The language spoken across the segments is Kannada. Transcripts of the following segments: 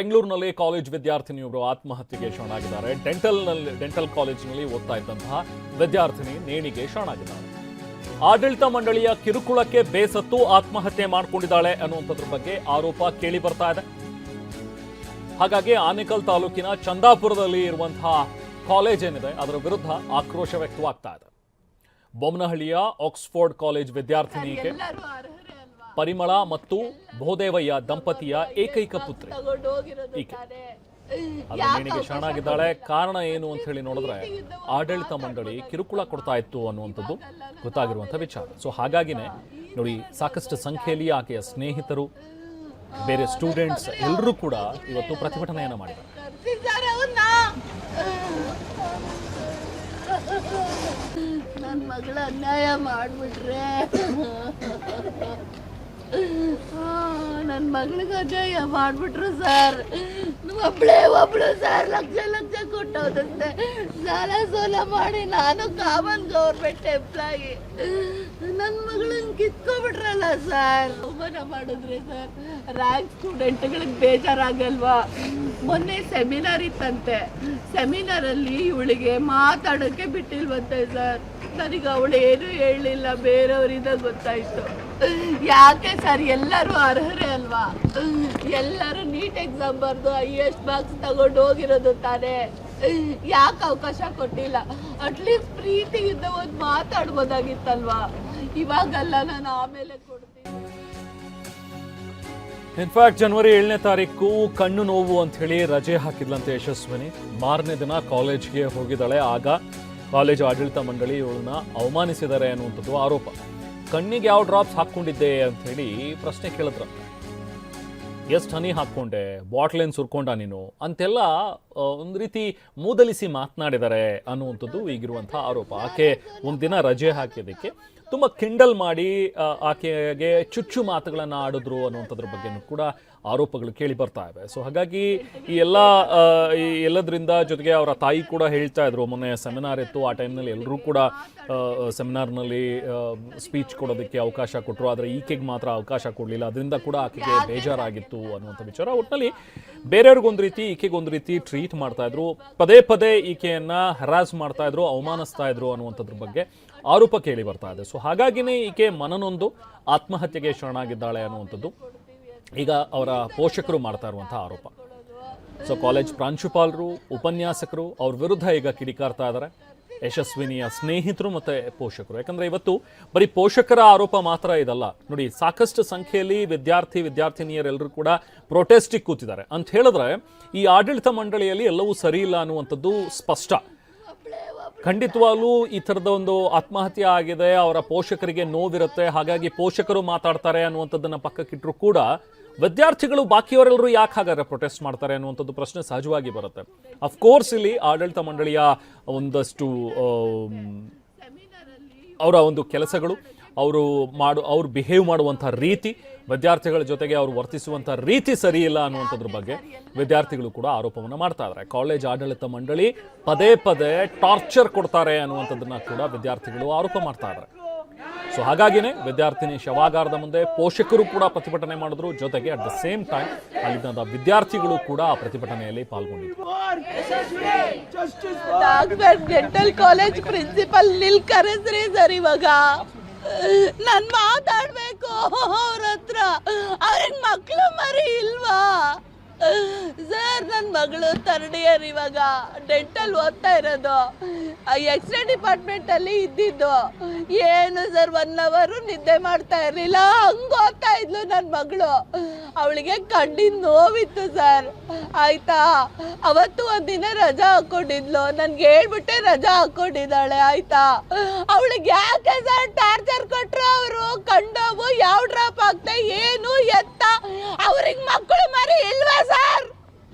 ಬೆಂಗಳೂರಿನಲ್ಲಿ ಕಾಲೇಜ್ ವಿದ್ಯಾರ್ಥಿನಿಯೊಬ್ಬರು ಆತ್ಮಹತ್ಯೆಗೆ ಶರಣಾಗಿದ್ದಾರೆ. ಡೆಂಟಲ್ ಕಾಲೇಜಿನಲ್ಲಿ ಓದ್ತಾ ಇದ್ದಂತಹ ವಿದ್ಯಾರ್ಥಿನಿ ನೇಣಿಗೆ ಶರಣಾಗಿದ್ದಾರೆ. ಆಡಳಿತ ಮಂಡಳಿಯ ಕಿರುಕುಳಕ್ಕೆ ಬೇಸತ್ತು ಆತ್ಮಹತ್ಯೆ ಮಾಡಿಕೊಂಡಿದ್ದಾಳೆ ಅನ್ನುವಂಥದ್ರ ಬಗ್ಗೆ ಆರೋಪ ಕೇಳಿ ಬರ್ತಾ ಇದೆ. ಹಾಗಾಗಿ ಆನೇಕಲ್ ತಾಲೂಕಿನ ಚಂದಾಪುರದಲ್ಲಿ ಇರುವಂತಹ ಕಾಲೇಜ್ ಏನಿದೆ ಅದರ ವಿರುದ್ಧ ಆಕ್ರೋಶ ವ್ಯಕ್ತವಾಗ್ತಾ ಇದೆ. ಬೊಮ್ಮನಹಳ್ಳಿಯ ಆಕ್ಸ್ಫೋರ್ಡ್ ಕಾಲೇಜ್ ವಿದ್ಯಾರ್ಥಿನಿಗೆ ಪರಿಮಳ ಮತ್ತು ಬೋದೇವಯ್ಯ ದಂಪತಿಯ ಏಕೈಕ ಪುತ್ರಿ ನೇಣಿಗೆ ಶರಣಾಗಿದ್ದಾಳೆ. ಕಾರಣ ಏನು ಅಂತ ಹೇಳಿ ನೋಡಿದ್ರೆ ಆಡಳಿತ ಮಂಡಳಿ ಕಿರುಕುಳ ಕೊಡ್ತಾ ಇತ್ತು ಅನ್ನುವಂಥದ್ದು ಗೊತ್ತಾಗಿರುವಂತಹ ವಿಚಾರ. ಸೊ ಹಾಗಾಗಿನೇ ನೋಡಿ, ಸಾಕಷ್ಟು ಸಂಖ್ಯೆಯಲ್ಲಿ ಆಕೆಯ ಸ್ನೇಹಿತರು, ಬೇರೆ ಸ್ಟೂಡೆಂಟ್ಸ್ ಎಲ್ಲರೂ ಕೂಡ ಇವತ್ತು ಪ್ರತಿಭಟನೆಯನ್ನ ಮಾಡಿದ್ದಾರೆ. ನನ್ನ ಮಗಳ ಅನ್ಯಾಯ ಮಾಡ್ಬಿಟ್ರೆ, ನನ್ನ ಮಗಳಿಗೆ ಅನ್ಯಾಯ ಮಾಡ್ಬಿಟ್ರು ಸರ್. ಒಬ್ಳು ಸರ್ ಲಕ್ಷ ಕೊಟ್ಟೋದಂತೆ ಸಾಲ ಸೋಲ ಮಾಡಿ ನಾನು ಕಾಮನ್ ಗೌರ್ಮೆಂಟ್ ಎಂಪ್ಲಾಯಿ. ನನ್ನ ಮಗಳನ್ನ ಕಿತ್ಕೊಬಿಟ್ರಲ್ಲ ಸರ್. ಅವಮಾನ ಮಾಡಿದ್ರಿ ಸರ್. ರ್ಯಾಂಕ್ ಸ್ಟೂಡೆಂಟ್ಗಳಿಗೆ ಬೇಜಾರಾಗಲ್ವಾ? ಮೊನ್ನೆ ಸೆಮಿನಾರ್ ಇತ್ತಂತೆ. ಸೆಮಿನಾರಲ್ಲಿ ಇವಳಿಗೆ ಮಾತಾಡೋಕ್ಕೆ ಬಿಟ್ಟಿಲ್ವಂತೆ ಸರ್. ನನಗೆ ಅವಳು ಏನು ಹೇಳಲಿಲ್ಲ, ಬೇರೆಯವರಿಂದ ಗೊತ್ತಾಯ್ತು. ಯಾಕೆ ಸರ್? ಎಲ್ಲರೂ ಅರ್ಹರೇ ಅಲ್ವಾ? ಎಲ್ಲರೂ ನೀಟ್ ಎಕ್ಸಾಮ್ ಬರ್ದು ಹೈಯೆಸ್ಟ್ ಮಾರ್ಕ್ಸ್ ತಗೊಂಡು ಹೋಗಿರೋದು ತಾನೇ. ಯಾಕೆ ಅವಕಾಶ ಕೊಟ್ಟಿಲ್ಲ? ಅಟ್ಲೀಸ್ಟ್ ಪ್ರೀತಿಯಿಂದ ಒಂದು ಮಾತಾಡ್ಬೋದಾಗಿತ್ತಲ್ವಾ? ಇವಾಗಲ್ಲ, ನಾನು ಆಮೇಲೆ ಕೊಡ್ತೀನಿ. ಇನ್ಫ್ಯಾಕ್ಟ್ ಜನವರಿ 7ನೇ ತಾರೀಕು ಕಣ್ಣು ನೋವು ಅಂತ ಹೇಳಿ ರಜೆ ಹಾಕಿದ್ಲಂತೆ ಯಶಸ್ವಿನಿ. ಮಾರನೇ ದಿನ ಕಾಲೇಜ್ಗೆ ಹೋಗಿದ್ದಾಳೆ. ಆಗ ಕಾಲೇಜು ಆಡಳಿತ ಮಂಡಳಿ ಇವಳನ್ನ ಅವಮಾನಿಸಿದ್ದಾರೆ ಅನ್ನುವಂಥದ್ದು ಆರೋಪ. ಕಣ್ಣಿಗೆ ಯಾವ ಡ್ರಾಪ್ಸ್ ಹಾಕ್ಕೊಂಡಿದ್ದೆ ಅಂತ ಹೇಳಿ ಪ್ರಶ್ನೆ ಕೇಳಿದ್ರ. ಎಷ್ಟು ಹನಿ ಹಾಕ್ಕೊಂಡೆ, ಬಾಟ್ಲ್ ಏನು ಸುರ್ಕೊಂಡ ನೀನು ಅಂತೆಲ್ಲ ಒಂದು ರೀತಿ ಮೂದಲಿಸಿ ಮಾತನಾಡಿದ್ದಾರೆ ಅನ್ನುವಂಥದ್ದು ಈಗಿರುವಂಥ ಆರೋಪ. ಆಕೆ ಒಂದಿನ ರಜೆ ಹಾಕಿದ್ದಕ್ಕೆ ತುಂಬ ಕಿಂಡಲ್ ಮಾಡಿ ಆಕೆಗೆ ಚುಚ್ಚು ಮಾತುಗಳನ್ನು ಆಡಿದ್ರು ಅನ್ನುವಂಥದ್ರ ಬಗ್ಗೆನೂ ಕೂಡ ಆರೋಪಗಳು ಕೇಳಿ ಬರ್ತಾ ಇವೆ. ಸೊ ಹಾಗಾಗಿ ಈ ಎಲ್ಲದರಿಂದ ಜೊತೆಗೆ ಅವರ ತಾಯಿ ಕೂಡ ಹೇಳ್ತಾ ಇದ್ರು, ಮೊನ್ನೆ ಸೆಮಿನಾರ್ ಇತ್ತು, ಆ ಟೈಮ್ನಲ್ಲಿ ಎಲ್ಲರೂ ಕೂಡ ಸೆಮಿನಾರ್ನಲ್ಲಿ ಸ್ಪೀಚ್ ಕೊಡೋದಕ್ಕೆ ಅವಕಾಶ ಕೊಟ್ಟರು, ಆದರೆ ಈಕೆಗೆ ಮಾತ್ರ ಅವಕಾಶ ಕೊಡಲಿಲ್ಲ. ಅದರಿಂದ ಕೂಡ ಆಕೆಗೆ ಬೇಜಾರಾಗಿತ್ತು ಅನ್ನುವಂಥ ವಿಚಾರ. ಒಟ್ಟಿನಲ್ಲಿ ಬೇರೆಯವ್ರಿಗೊಂದು ರೀತಿ, ಈಕೆಗೊಂದು ರೀತಿ ಟ್ರೀಟ್ ಮಾಡ್ತಾ ಇದ್ರು. ಪದೇ ಪದೇ ಈಕೆಯನ್ನ ಹರಾಸ್ ಮಾಡ್ತಾ ಇದ್ರು, ಅವಮಾನಿಸ್ತಾ ಇದ್ರು ಅನ್ನುವಂಥದ್ರ ಬಗ್ಗೆ ಆರೋಪ ಕೇಳಿ ಬರ್ತಾ ಇದೆ. ಸೊ ಹಾಗಾಗಿನೇ ಈಕೆ ಮನನೊಂದು ಆತ್ಮಹತ್ಯೆಗೆ ಶರಣಾಗಿದ್ದಾಳೆ ಅನ್ನುವಂಥದ್ದು ಈಗ ಅವರ ಪೋಷಕರು ಮಾಡ್ತಾ ಇರುವಂತಹ ಆರೋಪ. ಸೊ ಕಾಲೇಜ್ ಪ್ರಾಂಶುಪಾಲರು, ಉಪನ್ಯಾಸಕರು ಅವ್ರ ವಿರುದ್ಧ ಈಗ ಕಿಡಿಕಾರ್ತಾ ಇದ್ದಾರೆ, ಯಶಸ್ವಿನಿಯ ಸ್ನೇಹಿತರು ಮತ್ತೆ ಪೋಷಕರು. ಯಾಕಂದ್ರೆ ಇವತ್ತು ಬರೀ ಪೋಷಕರ ಆರೋಪ ಮಾತ್ರ ಇದಲ್ಲ ನೋಡಿ, ಸಾಕಷ್ಟು ಸಂಖ್ಯೆಯಲ್ಲಿ ವಿದ್ಯಾರ್ಥಿನಿಯರೆಲ್ಲರೂ ಕೂಡ ಪ್ರೊಟೆಸ್ಟಿಗೆ ಕೂತಿದ್ದಾರೆ. ಅಂತ ಹೇಳಿದ್ರೆ ಈ ಆಡಳಿತ ಮಂಡಳಿಯಲ್ಲಿ ಎಲ್ಲವೂ ಸರಿ ಇಲ್ಲ ಅನ್ನುವಂಥದ್ದು ಸ್ಪಷ್ಟ. ಖಂಡಿತವಾಗ್ಲೂ ಈ ಥರದ ಒಂದು ಆತ್ಮಹತ್ಯೆ ಆಗಿದೆ, ಅವರ ಪೋಷಕರಿಗೆ ನೋವಿರುತ್ತೆ, ಹಾಗಾಗಿ ಪೋಷಕರು ಮಾತಾಡ್ತಾರೆ ಅನ್ನುವಂಥದ್ದನ್ನ ಪಕ್ಕಕ್ಕಿಟ್ಟರು ಕೂಡ ವಿದ್ಯಾರ್ಥಿಗಳು ಬಾಕಿಯವರೆಲ್ಲರೂ ಯಾಕೆ ಹಾಗಾದ್ರೆ ಪ್ರೊಟೆಸ್ಟ್ ಮಾಡ್ತಾರೆ ಅನ್ನುವಂಥದ್ದು ಪ್ರಶ್ನೆ ಸಹಜವಾಗಿ ಬರುತ್ತೆ. ಅಫ್ಕೋರ್ಸ್ ಇಲ್ಲಿ ಆಡಳಿತ ಮಂಡಳಿಯ ಒಂದಷ್ಟು ಅವರ ಒಂದು ಕೆಲಸಗಳು, ಅವ್ರು ಬಿಹೇವ್ ಮಾಡುವಂಥ ರೀತಿ, ವಿದ್ಯಾರ್ಥಿಗಳ ಜೊತೆಗೆ ಅವರು ವರ್ತಿಸುವಂಥ ರೀತಿ ಸರಿ ಇಲ್ಲ ಅನ್ನುವಂಥದ್ರ ಬಗ್ಗೆ ವಿದ್ಯಾರ್ಥಿಗಳು ಕೂಡ ಆರೋಪವನ್ನು ಮಾಡ್ತಾ ಇದ್ದಾರೆ. ಕಾಲೇಜ್ ಆಡಳಿತ ಮಂಡಳಿ ಪದೇ ಪದೇ ಟಾರ್ಚರ್ ಕೊಡ್ತಾರೆ ಅನ್ನುವಂಥದ್ದನ್ನ ಕೂಡ ವಿದ್ಯಾರ್ಥಿಗಳು ಆರೋಪ ಮಾಡ್ತಾ ಇದ್ದಾರೆ. ಸೊ ಹಾಗಾಗಿನೇ ವಿದ್ಯಾರ್ಥಿನಿ ಶವಾಗಾರದ ಮುಂದೆ ಪೋಷಕರು ಕೂಡ ಪ್ರತಿಭಟನೆ ಮಾಡಿದ್ರು. ಜೊತೆಗೆ ಅಟ್ ದ ಸೇಮ್ ಟೈಮ್ ಅಲ್ಲಿದ್ದ ವಿದ್ಯಾರ್ಥಿಗಳು ಕೂಡ ಆ ಪ್ರತಿಭಟನೆಯಲ್ಲಿ ಪಾಲ್ಗೊಂಡಿದ್ರು. ಡೆಂಟಲ್ ಕಾಲೇಜ್ ಪ್ರಿನ್ಸಿಪಲ್ ನಿಲ್ ಕರೆಸ್ರಿ ಸರ್. ಇವಾಗ ನಾನ್ ಮಾತಾಡ್ಬೇಕು ಅವ್ರ ಹತ್ರ. ಅವ್ರಿಗೆ ಮಕ್ಳು ಮರಿ ಇಲ್ವಾ ಸರ್? ನನ್ನ ಮಗಳು 3rd ಇಯರ್ ಇವಾಗ ಡೆಂಟಲ್ ಓದ್ತಾ ಇರೋದು. ಎಕ್ಸ್ರೇ ಡಿಪಾರ್ಟ್ಮೆಂಟ್ ಅಲ್ಲಿ ಇದ್ದಿದ್ದು. ಏನು ಸರ್ 1 hour ನಿದ್ದೆ ಮಾಡ್ತಾ ಇರ್ಲಿಲ್ಲ, ಹಂಗ ಓದ್ತಾ ಇದ್ಲು ನನ್ನ ಮಗಳು. ಅವಳಿಗೆ ಕಣ್ಣಿನ ನೋವಿತ್ತು ಸರ್. ಆಯ್ತಾ, ಅವತ್ತು ಒಂದಿನ ರಜಾ ಹಾಕೊಂಡಿದ್ಲು. ನನ್ಗೆ ಹೇಳ್ಬಿಟ್ಟೆ ರಜಾ ಹಾಕೊಂಡಿದ್ದಾಳೆ. ಆಯ್ತಾ, ಅವಳಿಗೆ ಯಾಕೆ ಸರ್ ಟಾರ್ಚರ್ ಕೊಟ್ರು ಅವರು? ಕಂಡೋವು ಯಾವ ಡ್ರಾಪ್ ಆಗ್ತಾ ಏನು ಎತ್ತ? ಅವ್ರಿಗೆ ಮಕ್ಕಳು ಮರಿ ಇಲ್ವಾ ಸರ್?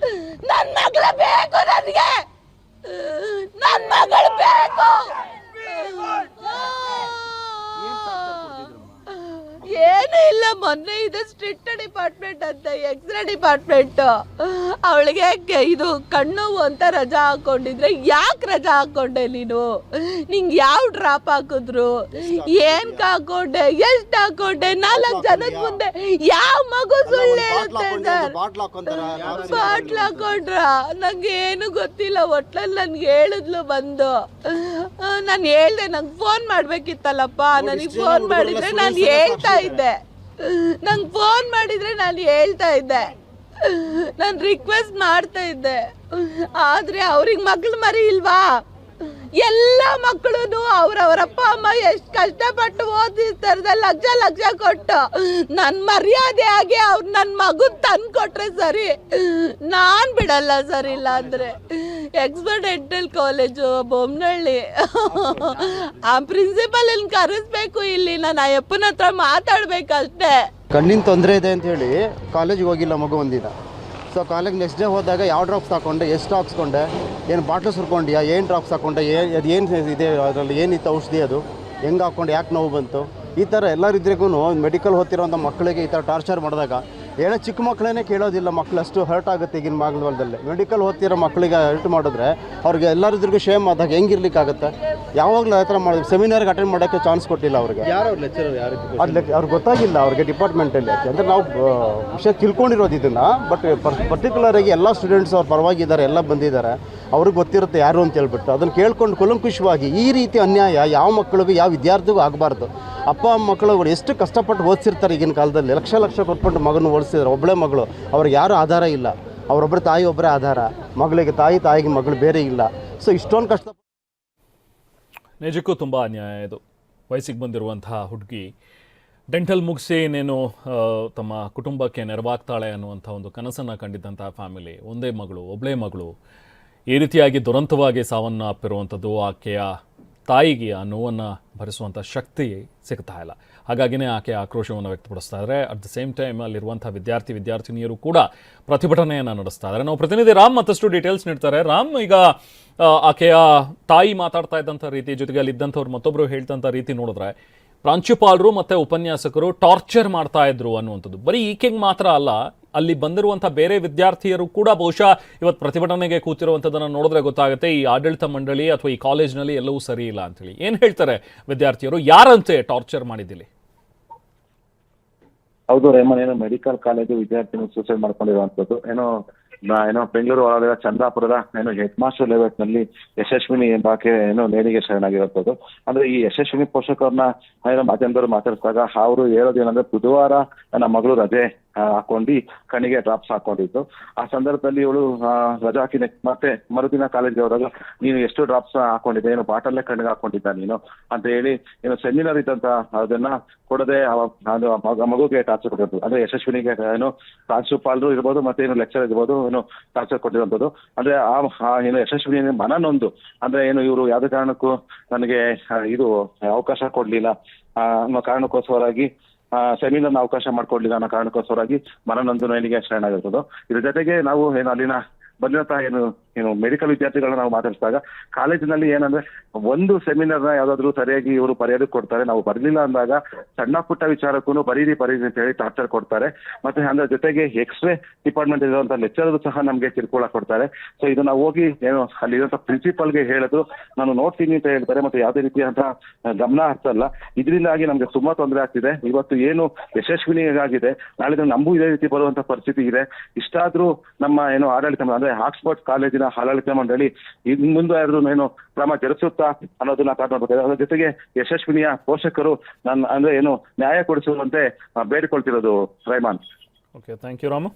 ನನ್ ಮಗಳು ಬೇಕು, ನನಗೆ ನನ್ ಮಗಳು ಬೇಕು. ಏನು ಇಲ್ಲ, ಮೊನ್ನೆ ಇದು ಸ್ಟ್ರಿಕ್ಟ್ ಡಿಪಾರ್ಟ್ಮೆಂಟ್ ಅಂತ, ಎಕ್ಸ್ರೇ ಡಿಪಾರ್ಟ್ಮೆಂಟ್. ಅವಳಿಗೆ ಇದು ಕಣ್ಣು ಅಂತ ರಜಾ ಹಾಕೊಂಡಿದ್ರೆ ಯಾಕೆ ರಜಾ ಹಾಕೊಂಡೆ ನೀನು? ನಿಂಗೆ ಯಾವ ಡ್ರಾಪ್ ಹಾಕಿದ್ರು, ಏನ್ ಹಾಕೊಂಡೆ, ಎಷ್ಟು ಹಾಕೊಂಡೆ? 4 ಜನದ ಮುಂದೆ ಯಾವ ಮಗು ಸುಳ್ಳು ಹೇಳುತ್ತೆ ಸರ್? ಬಾಟ್ಲ್ ಹಾಕೊಂಡ್ರ? ನಂಗೆ ಏನು ಗೊತ್ತಿಲ್ಲ. ಒಟ್ಲಲ್ಲಿ ನನ್ಗೆ ಹೇಳಿದ್ಲು ಬಂದು. ನಾನು ಹೇಳ್ದೆ ನಂಗೆ ಫೋನ್ ಮಾಡ್ಬೇಕಿತ್ತಲ್ಲಪ್ಪ, ನನಗೆ ಫೋನ್ ಮಾಡಿದ್ರೆ ನಾನು ಹೇಳ್ತಾ ಇದ್ದೆ. ನಂಗೆ ಫೋನ್ ಮಾಡಿದ್ರೆ ನಾನು ಹೇಳ್ತಾ ಇದ್ದೆ, ನಾನು ರಿಕ್ವೆಸ್ಟ್ ಮಾಡ್ತಾ ಇದ್ದೆ. ಆದ್ರೆ ಅವ್ರಿಗೆ ಮಕ್ಳು ಮರಿ ಇಲ್ವಾ? ಎಲ್ಲ ಮಕ್ಕಳು ಅವ್ರವ್ರ ಅಪ್ಪ ಅಮ್ಮ ಎಷ್ಟು ಕಷ್ಟಪಟ್ಟು ಓದಿಸ್ತಾರೆ, ಲಕ್ಷ ಲಕ್ಷ ಕೊಟ್ಟು. ನನ್ನ ಮರ್ಯಾದೆ ಆಗಿ ಅವ್ರು ನನ್ನ ಮಗು ತಂದು ಕೊಟ್ರೆ ಸರಿ, ನಾನು ಬಿಡಲ್ಲ ಸರ್. ಇಲ್ಲ ಅಂದ್ರೆ ಎಕ್ಸ್ಪರ್ಟ್ ಡೆಂಟಲ್ ಕಾಲೇಜು ಬೊಮ್ಮನಹಳ್ಳಿ ಆ ಪ್ರಿನ್ಸಿಪಲ್ ಕರೆಸ್ಬೇಕು. ಇಲ್ಲಿ ನಾನು ಅಯ್ಯಪ್ಪನ ಹತ್ರ ಮಾತಾಡ್ಬೇಕಷ್ಟೇ. ಕಣ್ಣಿನ ತೊಂದರೆ ಇದೆ ಅಂತ ಹೇಳಿ ಕಾಲೇಜಿಗೆ ಹೋಗಿಲ್ಲ ಮಗು ಒಂದಿನ. ಸೊ ಕಾಲೇಜ್ ನೆಕ್ಸ್ಟ್ ಡೇ ಹೋದಾಗ ಯಾವ ಡ್ರಾಪ್ಸ್ ಹಾಕೊಂಡೆ, ಎಷ್ಟು ಹಾಕ್ಸ್ಕೊಂಡೆ, ಏನು ಬಾಟ್ಲು ಸುರ್ಕೊಂಡಿಯಾ, ಏನು ಡ್ರಾಪ್ಸ್ ಹಾಕೊಂಡೆ, ಅದು ಏನು ಇದೆ ಅದರಲ್ಲಿ ಏನಿತ್ತು ಔಷಧಿ, ಅದು ಹೆಂಗೆ ಹಾಕ್ಕೊಂಡು ಯಾಕೆ ನೋವು ಬಂತು, ಈ ಥರ ಎಲ್ಲರಿದ್ರಿಗೂ ಮೆಡಿಕಲ್ ಓದ್ತಿರೋಂಥ ಮಕ್ಕಳಿಗೆ ಈ ಥರ ಟಾರ್ಚರ್ ಮಾಡಿದಾಗ ಏನೋ ಚಿಕ್ಕ ಮಕ್ಕಳೇ ಕೇಳೋದಿಲ್ಲ. ಮಕ್ಕಳು ಅಷ್ಟು ಹರ್ಟ್ ಆಗುತ್ತೆ ಈಗಿನ ಮಾಗಲದಲ್ಲಿ. ಮೆಡಿಕಲ್ ಓದ್ತಿರೋ ಮಕ್ಕಳಿಗೆ ಹರ್ಟ್ ಮಾಡಿದ್ರೆ ಅವ್ರಿಗೆ ಎಲ್ಲರಿದ್ರಿಗೂ ಶೇಮ್ ಆದಾಗ ಹೆಂಗಿರ್ಲಿಕ್ಕಾಗುತ್ತೆ? ಯಾವಾಗಲೂ ಆ ಥರ ಮಾಡಿ ಸೆಮಿನಾರ್ಗೆ ಅಟೆಂಡ್ ಮಾಡೋಕ್ಕೆ ಚಾನ್ಸ್ ಕೊಟ್ಟಿಲ್ಲ ಅವ್ರಿಗೆ. ಅವ್ರಿಗೆ ಗೊತ್ತಾಗಿಲ್ಲ ಅವ್ರಿಗೆ ಡಿಪಾರ್ಟ್ಮೆಂಟಲ್ಲಿ. ಅಂದರೆ ನಾವು ವಿಷಯ ತಿಳ್ಕೊಂಡಿರೋದು ಇದನ್ನು, ಬಟ್ ಪರ್ಟಿಕ್ಯುಲರಾಗಿ ಎಲ್ಲ ಸ್ಟೂಡೆಂಟ್ಸ್ ಅವ್ರು ಪರವಾಗಿದ್ದಾರೆ, ಎಲ್ಲ ಬಂದಿದ್ದಾರೆ, ಅವ್ರಿಗೆ ಗೊತ್ತಿರುತ್ತೆ ಯಾರು ಅಂತ ಹೇಳ್ಬಿಟ್ಟು ಅದನ್ನು ಕೇಳ್ಕೊಂಡು ಕುಲಂಕುಷವಾಗಿ ಈ ರೀತಿ ಅನ್ಯಾಯ ಯಾವ ಮಕ್ಕಳಿಗೂ ಯಾವ ವಿದ್ಯಾರ್ಥಿಗೂ ಆಗಬಾರ್ದು. ಅಪ್ಪ ಅಮ್ಮ ಮಕ್ಕಳು ಎಷ್ಟು ಕಷ್ಟಪಟ್ಟು ಓದಿಸಿರ್ತಾರೆ ಈಗಿನ ಕಾಲದಲ್ಲಿ, ಲಕ್ಷ ಲಕ್ಷ ಕೊಟ್ಬಿಟ್ಟು ಮಗನ ಓದಿಸಿದ್ದಾರೆ. ಒಬ್ಬಳೇ ಮಗಳು, ಅವ್ರಿಗೆ ಯಾರೂ ಆಧಾರ ಇಲ್ಲ. ಅವರೊಬ್ಬರ ತಾಯಿ ಒಬ್ಬರೇ ಆಧಾರ, ಮಗಳಿಗೆ ತಾಯಿಗೆ ಮಗಳು ಬೇರೆ ಇಲ್ಲ. ಸೊ ಇಷ್ಟೊಂದು ಕಷ್ಟ. ನಿಜಕ್ಕೂ ತುಂಬ ಅನ್ಯಾಯ ಇದು. ವಯಸ್ಸಿಗೆ ಬಂದಿರುವಂತಹ ಹುಡುಗಿ ಡೆಂಟಲ್ ಮುಗಿಸಿ ಇನ್ನೇನು ತಮ್ಮ ಕುಟುಂಬಕ್ಕೆ ನೆರವಾಗ್ತಾಳೆ ಅನ್ನುವಂಥ ಒಂದು ಕನಸನ್ನು ಕಂಡಿದ್ದಂತಹ ಫ್ಯಾಮಿಲಿ, ಒಂದೇ ಮಗಳು, ಒಬ್ಬಳೇ ಮಗಳು, ಈ ರೀತಿಯಾಗಿ ದುರಂತವಾಗಿ ಸಾವನ್ನು ಅಪ್ಪಿರುವಂಥದ್ದು ಆಕೆಯ ತಾಯಿಗೆ ಆ ನೋವನ್ನು ಭರಿಸುವಂಥ ಶಕ್ತಿ ಸಿಗ್ತಾ ಇಲ್ಲ. ಹಾಗಾಗಿನೇ ಆಕೆ ಆಕ್ರೋಶವನ್ನು ವ್ಯಕ್ತಪಡಿಸ್ತಾ ಇದ್ದಾರೆ. ಅಟ್ ದ ಸೇಮ್ ಟೈಮ್ ಅಲ್ಲಿರುವಂಥ ವಿದ್ಯಾರ್ಥಿನಿಯರು ಕೂಡ ಪ್ರತಿಭಟನೆಯನ್ನು ನಡೆಸ್ತಾ ಇದ್ದಾರೆ. ನಾವು ಪ್ರತಿನಿಧಿ ರಾಮ್ ಮತ್ತಷ್ಟು ಡೀಟೇಲ್ಸ್ ನೀಡ್ತಾರೆ. ರಾಮ್, ಈಗ ಆಕೆಯ ತಾಯಿ ಮಾತಾಡ್ತಾ ಇದ್ದಂಥ ರೀತಿ, ಜೊತೆಗೆ ಅಲ್ಲಿದ್ದಂಥವ್ರು ಮತ್ತೊಬ್ಬರು ಹೇಳ್ತಂಥ ರೀತಿ ನೋಡಿದ್ರೆ ಪ್ರಾಂಶುಪಾಲರು ಮತ್ತು ಉಪನ್ಯಾಸಕರು ಟಾರ್ಚರ್ ಮಾಡ್ತಾ ಇದ್ರು ಅನ್ನುವಂಥದ್ದು ಬರೀ ಈಕೆಗೆ ಮಾತ್ರ ಅಲ್ಲ, ಅಲ್ಲಿ ಬಂದಿರುವಂಥ ಬೇರೆ ವಿದ್ಯಾರ್ಥಿಯರು ಕೂಡ ಬಹುಶಃ ಇವತ್ತು ಪ್ರತಿಭಟನೆಗೆ ಕೂತಿರುವಂಥದ್ದನ್ನು ನೋಡಿದ್ರೆ ಗೊತ್ತಾಗುತ್ತೆ ಈ ಆಡಳಿತ ಮಂಡಳಿ ಅಥವಾ ಈ ಕಾಲೇಜ್ನಲ್ಲಿ ಎಲ್ಲವೂ ಸರಿ ಇಲ್ಲ ಅಂತೇಳಿ. ಏನು ಹೇಳ್ತಾರೆ ವಿದ್ಯಾರ್ಥಿಯರು? ಯಾರಂತೆ ಟಾರ್ಚರ್ ಮಾಡಿದ್ದಿಲ್ಲಿ? ಹೌದು ರೇಮನ್, ಏನೋ ಮೆಡಿಕಲ್ ಕಾಲೇಜು ವಿದ್ಯಾರ್ಥಿನಿ ಸೂಸೈಡ್ ಮಾಡ್ಕೊಂಡಿರುವಂಥದ್ದು. ಏನೋ ಬೆಂಗಳೂರು ಒಳಗಡೆ ಚಂದ್ರಾಪುರದ ಹೆಡ್ ಮಾಸ್ಟರ್ ಲೆವೆಟ್ ನಲ್ಲಿ ಯಶಸ್ವಿನಿ ಎಂಬಾಕೆ ನೇಣಿಗೆ ಶರಣಾಗಿರುವಂಥದ್ದು. ಅಂದ್ರೆ ಈ ಯಶಸ್ವಿನಿ ಪೋಷಕರನ್ನ ಮಾಧ್ಯಮದವರು ಮಾತಾಡಿಸಿದಾಗ ಅವರು ಹೇಳೋದೇನಂದ್ರೆ, ಬುಧವಾರ ನನ್ನ ಮಗಳು ರಜೆ ಹಾಕೊಂಡು ಕಣ್ಣಿಗೆ ಡ್ರಾಪ್ಸ್ ಹಾಕೊಂಡಿದ್ದು. ಆ ಸಂದರ್ಭದಲ್ಲಿ ಇವಳು ರಜಾ ಹಾಕಿ ಮತ್ತೆ ಮರುದಿನ ಕಾಲೇಜ್ಗೆ ಹೋದಾಗ, ನೀನು ಎಷ್ಟು ಡ್ರಾಪ್ಸ್ ಹಾಕೊಂಡಿದ್ದೆ, ಏನು ಬಾಟಲ್ಲೇ ಕಣ್ಣಿಗೆ ಹಾಕೊಂಡಿದ್ದ ನೀನು ಅಂತ ಹೇಳಿ ಸೆಮಿನಾರ್ ಇದ್ದಂತ ಅದನ್ನ ಕೊಡದೆ ಮಗುಗೆ ಟಾರ್ಚರ್ ಕೊಟ್ಟಿರೋದು. ಅಂದ್ರೆ ಯಶಸ್ವಿನಿಗೆ ಪ್ರಾಂಶುಪಾಲರು ಇರ್ಬೋದು ಮತ್ತೆ ಲೆಕ್ಚರ್ ಇರ್ಬೋದು ಟಾರ್ಚರ್ ಕೊಟ್ಟಿರುವಂಥದ್ದು. ಅಂದ್ರೆ ಯಶಸ್ವಿನಿ ಮನನೊಂದು, ಅಂದ್ರೆ ಇವರು ಯಾವುದೇ ಕಾರಣಕ್ಕೂ ನನಗೆ ಇದು ಅವಕಾಶ ಕೊಡ್ಲಿಲ್ಲ ಅನ್ನೋ ಕಾರಣಕ್ಕೋಸ್ಕರವಾಗಿ, ಸೆಮಿನಾರ್ನ ಅವಕಾಶ ಮಾಡ್ಕೊಡ್ಲಿಲ್ಲ ಅನ್ನೋ ಕಾರಣಕ್ಕೋಸ್ಕರವಾಗಿ ಮನನೊಂದು ನೇಣಿಗೆ ಶರಣಾಗಿರ್ತದ್ದು. ಇದ್ರ ಜೊತೆಗೆ ನಾವು ಅಲ್ಲಿನ ಬಂದಿರುವಂತಹ ಮೆಡಿಕಲ್ ವಿದ್ಯಾರ್ಥಿಗಳನ್ನ ನಾವು ಮಾತಾಡಿಸಿದಾಗ, ಕಾಲೇಜಿನಲ್ಲಿ ಏನಂದ್ರೆ ಒಂದು ಸೆಮಿನಾರ್ನ ಯಾವ್ದಾದ್ರು ಸರಿಯಾಗಿ ಇವರು ಪರಿಹಾರ ಕೊಡ್ತಾರೆ, ನಾವು ಬರ್ಲಿಲ್ಲ ಅಂದಾಗ ಸಣ್ಣ ಪುಟ್ಟ ವಿಚಾರಕ್ಕೂ ಬರೀರಿ ಅಂತ ಹೇಳಿ ಟಾರ್ಚರ್ ಕೊಡ್ತಾರೆ. ಮತ್ತೆ ಅಂದ್ರೆ ಜೊತೆಗೆ ಎಕ್ಸ್ರೇ ಡಿಪಾರ್ಟ್ಮೆಂಟ್ ಇರುವಂತಹ ಲೆಕ್ಚರರು ಸಹ ನಮ್ಗೆ ಕಿರುಕುಳ ಕೊಡ್ತಾರೆ. ಸೊ ಇದು ನಾವು ಹೋಗಿ ಅಲ್ಲಿರುವಂತಹ ಪ್ರಿನ್ಸಿಪಾಲ್ಗೆ ಹೇಳೋದು, ನಾನು ನೋಡ್ತೀನಿ ಅಂತ ಹೇಳ್ತಾರೆ. ಮತ್ತೆ ಯಾವುದೇ ರೀತಿಯಾದಂತಹ ಗಮನ ಹರಿಸಲ್ಲ. ಇದರಿಂದಾಗಿ ನಮ್ಗೆ ತುಂಬಾ ತೊಂದರೆ ಆಗ್ತಿದೆ. ಇವತ್ತು ಏನು ಯಶಸ್ವಿನಿಗಾಗಿದೆ, ನಾಳೆ ನಮಗೂ ಇದೇ ರೀತಿ ಬರುವಂತ ಪರಿಸ್ಥಿತಿ ಇದೆ. ಇಷ್ಟಾದ್ರೂ ನಮ್ಮ ಆಡಳಿತ ಅಂದ್ರೆ ಆಕ್ಸ್ಫರ್ಡ್ ಕಾಲೇಜಿನ ಆಡಳಿತ ಮಂಡಳಿ ಇನ್ ಮುಂದೆ ಕ್ರಮ ಜರುಗಿಸುತ್ತಾ ಅನ್ನೋದನ್ನ ಕಾಪಾಡಬೇಕಾಗಿದೆ. ಅದರ ಜೊತೆಗೆ ಯಶಸ್ವಿನಿಯ ಪೋಷಕರು ನ್ಯಾಯ ಕೊಡಿಸುವಂತೆ ಬೇಡಿಕೊಳ್ತಿರೋದು. ರೈಮಾನ್. Okay, thank you Rama.